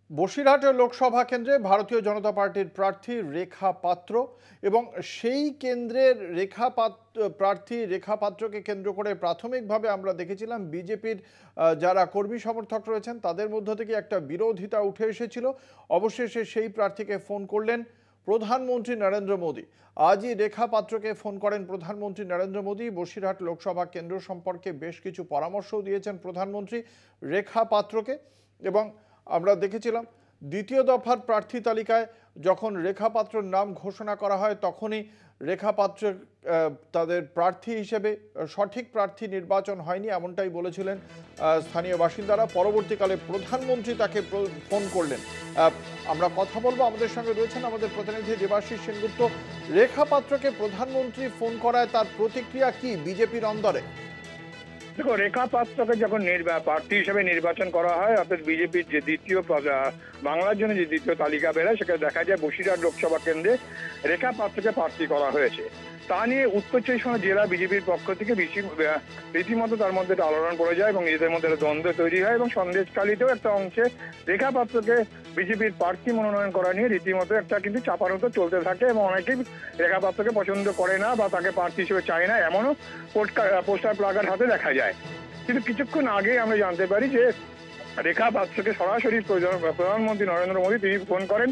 বসিরহাট লোকসভা কেন্দ্রে ভারতীয় জনতা পার্টির প্রার্থী রেখা পাত্র এবং সেই কেন্দ্রের প্রার্থী রেখা পাত্রকে কেন্দ্র করে প্রাথমিকভাবে আমরা দেখেছিলাম বিজেপির যারা কর্মী সমর্থক রয়েছেন তাদের মধ্য থেকে একটা বিরোধিতা উঠে এসেছিল। অবশেষে সেই প্রার্থীকে ফোন করলেন প্রধানমন্ত্রী নরেন্দ্র মোদী। আজই রেখা পাত্রকে ফোন করেন প্রধানমন্ত্রী নরেন্দ্র মোদী। বসিরহাট লোকসভা কেন্দ্র সম্পর্কে বেশ কিছু পরামর্শও দিয়েছেন প্রধানমন্ত্রী রেখা পাত্রকে। এবং আমরা দেখেছিলাম দ্বিতীয় দফার প্রার্থী তালিকায় যখন রেখা পাত্রর নাম ঘোষণা করা হয় তখনই রেখা পাত্র তাদের প্রার্থী হিসেবে সঠিক প্রার্থী নির্বাচন হয়নি এমনটাই বলেছিলেন স্থানীয় বাসিন্দারা। পরবর্তীকালে প্রধানমন্ত্রী তাকে ফোন করলেন। আমরা কথা বলবো, আমাদের সঙ্গে রয়েছেন আমাদের প্রতিনিধি দেবাশিস সেনগুপ্ত। রেখা পাত্রকে প্রধানমন্ত্রী ফোন করায় তার প্রতিক্রিয়া কি বিজেপির অন্দরে? দেখো, রেখা পাত্রকে যখন প্রার্থী হিসেবে নির্বাচন করা হয় অর্থাৎ বিজেপির যে দ্বিতীয় বাংলার জন্য যে দ্বিতীয় তালিকা বেরোয় সেখানে দেখা যায় বসিরহাট লোকসভা কেন্দ্রে রেখা পাত্রকে প্রার্থী করা হয়েছে। তা নিয়ে উত্তর চব্বিশ পরগনা জেলা বিজেপির পক্ষ থেকে রীতিমতো তার মধ্যে একটা আলোড়ন পড়ে যায় এবং নিজেদের মধ্যে একটা দ্বন্দ্ব তৈরি হয় এবং সন্দেশখালীতেও একটা অংশে রেখা পাত্রকে বিজেপির প্রার্থী মনোনয়ন করা নিয়ে রীতিমতো একটা কিন্তু চাপানোতো চলতে থাকে এবং অনেকেই রেখা পাত্রকে পছন্দ করে না বা তাকে প্রার্থী হিসেবে চায় না, এমনও পোস্টার প্লাকার্ড হাতে দেখা যায়। কিন্তু কিছুক্ষণ আগে আমরা জানতে পারি যে রেখা পাত্রকে সরাসরি প্রধানমন্ত্রী নরেন্দ্র মোদী তিনি ফোন করেন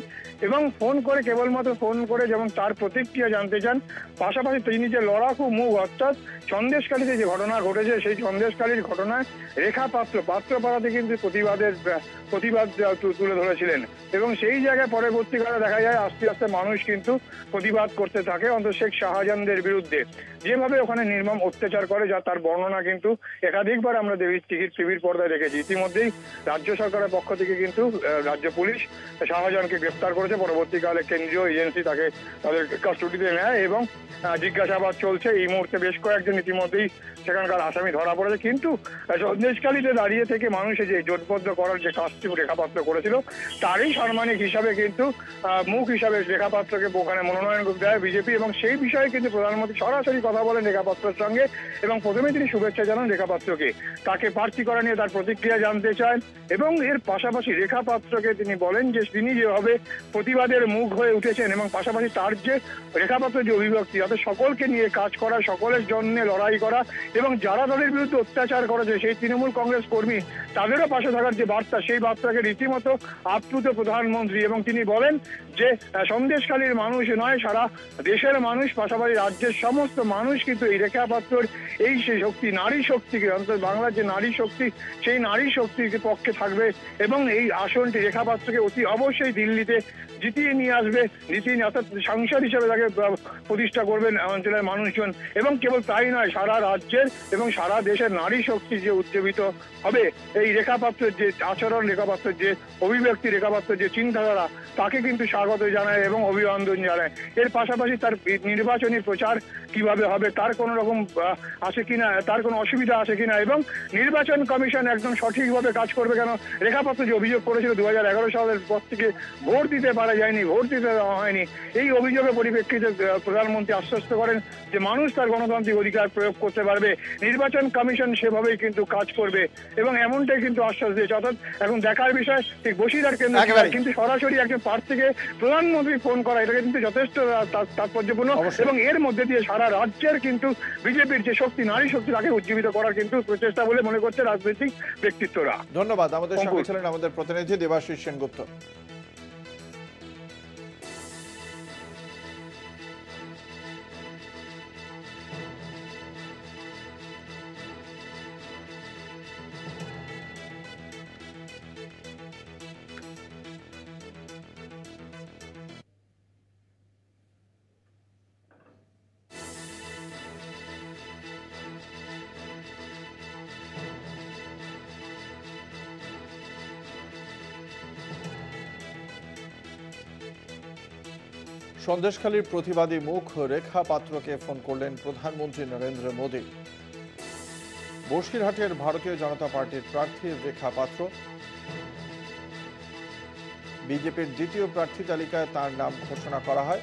এবং ফোন করে কেবলমাত্র ফোন করে যেমন তার প্রতিক্রিয়া জানতে চান, পাশাপাশি তিনি যে লড়াকু মুখ অর্থাৎ সন্দেশখালীতে যে ঘটনা ঘটেছে সেই সন্দেশখালীর ঘটনায় রেখা পাত্রপাড়াতে কিন্তু প্রতিবাদ তুলে ধরেছিলেন এবং সেই জায়গায় পরবর্তীকালে দেখা যায় আস্তে আস্তে মানুষ কিন্তু প্রতিবাদ করতে থাকে অন্তত শেখ শাহজাহানদের বিরুদ্ধে যেভাবে ওখানে নির্মম অত্যাচার করে, যা তার বর্ণনা কিন্তু একাধিকবার আমরা টিভির পর্দায় দেখেছি। ইতিমধ্যেই রাজ্য সরকারের পক্ষ থেকে কিন্তু রাজ্য পুলিশ শাহজাহানকে গ্রেফতার করেছে, পরবর্তীকালে কেন্দ্রীয় এজেন্সি তাকে তাদের কাস্টডিতে নেয় এবং জিজ্ঞাসাবাদ চলছে। এই মুহূর্তে বেশ কয়েকজন ইতিমধ্যেই সেখানকার আসামি ধরা পড়েছে। কিন্তু সন্দেশখালীতে দাঁড়িয়ে থেকে মানুষের যে জোটবদ্ধ করার যে কাজটি রেখা পাত্র করেছিল তারই সাম্মানিক হিসাবে কিন্তু মুখ হিসাবে রেখা পাত্রকে ওখানে মনোনয়ন দেয় বিজেপি এবং সেই বিষয়ে কিন্তু প্রধানমন্ত্রী সরাসরি কথা বলেন রেখা পাত্রের সঙ্গে এবং প্রথমে তিনি শুভেচ্ছা জানান রেখা পাত্রকে, তাকে প্রার্থী করা নিয়ে তার প্রতিক্রিয়া জানতে চান এবং এর পাশাপাশি রেখা পাত্রকে তিনি বলেন যে তিনি যেভাবে প্রতিবাদের মুখ হয়ে উঠেছেন এবং পাশাপাশি তার যে রেখা পাত্রের যে অভিব্যক্তি যাতে সকলকে নিয়ে কাজ করা, সকলের জন্য লড়াই করা এবং যারা তাদের বিরুদ্ধে অত্যাচার করেছে সেই তৃণমূল কংগ্রেস কর্মী তাদেরও পাশে থাকার যে বার্তা, সেই বার্তাকে রীতিমতো আপ্লুত প্রধানমন্ত্রী এবং তিনি বলেন যে সন্দেশখালীর মানুষ নয় সারা দেশের মানুষ, পাশাপাশি রাজ্যের সমস্ত মানুষ কিন্তু এই রেখা পাত্রর এই সেই শক্তি, নারী শক্তিকে অন্তত বাংলার যে নারী শক্তি সেই নারী শক্তির পক্ষে থাকবে এবং এই আসনটি রেখা পাত্রকে অতি অবশ্যই দিল্লিতে জিতিয়ে নিয়ে আসবে, অর্থাৎ সাংসদ হিসেবে তাকে প্রতিষ্ঠা করবেন অঞ্চলের মানুষজন এবং কেবল তাই নয় সারা রাজ্যের এবং সারা দেশের নারী শক্তি যে উজ্জীবিত হবে এই রেখা পাত্রের যে আচরণ, রেখা পাত্রের যে অভিব্যক্তি, রেখা পাত্রের যে চিন্তাধারা তাকে কিন্তু স্বাগত জানায় এবং অভিনন্দন জানায়। এর পাশাপাশি তার নির্বাচনী প্রচার কিভাবে হবে, তার কোনো রকম আছে কিনা, তার কোনো অসুবিধা আছে কিনা এবং নির্বাচন কমিশন একদম সঠিকভাবে কাজ করবে কেন। রেখা পাত্র যে অভিযোগ করেছিল 2011 সালের পর থেকে ভোট দিতে পারা যায়নি, ভোট দিতে দেওয়া হয়নি, এই অভিযোগের পরিপ্রেক্ষিতে প্রধানমন্ত্রী আশ্বস্ত করেন যে মানুষ তার গণতান্ত্রিক অধিকার প্রয়োগ করতে পারবে, নির্বাচন কমিশন সেভাবেই কিন্তু কাজ করবে এবং এমনটাই কিন্তু আশ্বাস দিয়েছে। অর্থাৎ এখন দেখার বিষয় ঠিক বসিরহাট কেন্দ্র কিন্তু সরাসরি একজন প্রার্থীকে প্রধানমন্ত্রী ফোন করা এটা কিন্তু যথেষ্ট তাৎপর্যপূর্ণ এবং এর মধ্যে দিয়ে সারা রাজ্যের কিন্তু বিজেপির যে শক্তি, নারী শক্তি তাকে উজ্জীবিত করার কিন্তু প্রচেষ্টা বলে মনে করছে রাজনৈতিক ব্যক্তিত্বরা। ধন্যবাদ। আমাদের সঙ্গে ছিলেন আমাদের প্রতিনিধি দেবাশিস সেনগুপ্ত। সন্দেশখালীর প্রতিবাদী মুখ রেখা পাত্রকে ফোন করলেন প্রধানমন্ত্রী নরেন্দ্র মোদী। বসিরহাটের ভারতীয় জনতা পার্টির প্রার্থী রেখা পাত্র, বিজেপির দ্বিতীয় প্রার্থী তালিকায় তার নাম ঘোষণা করা হয়।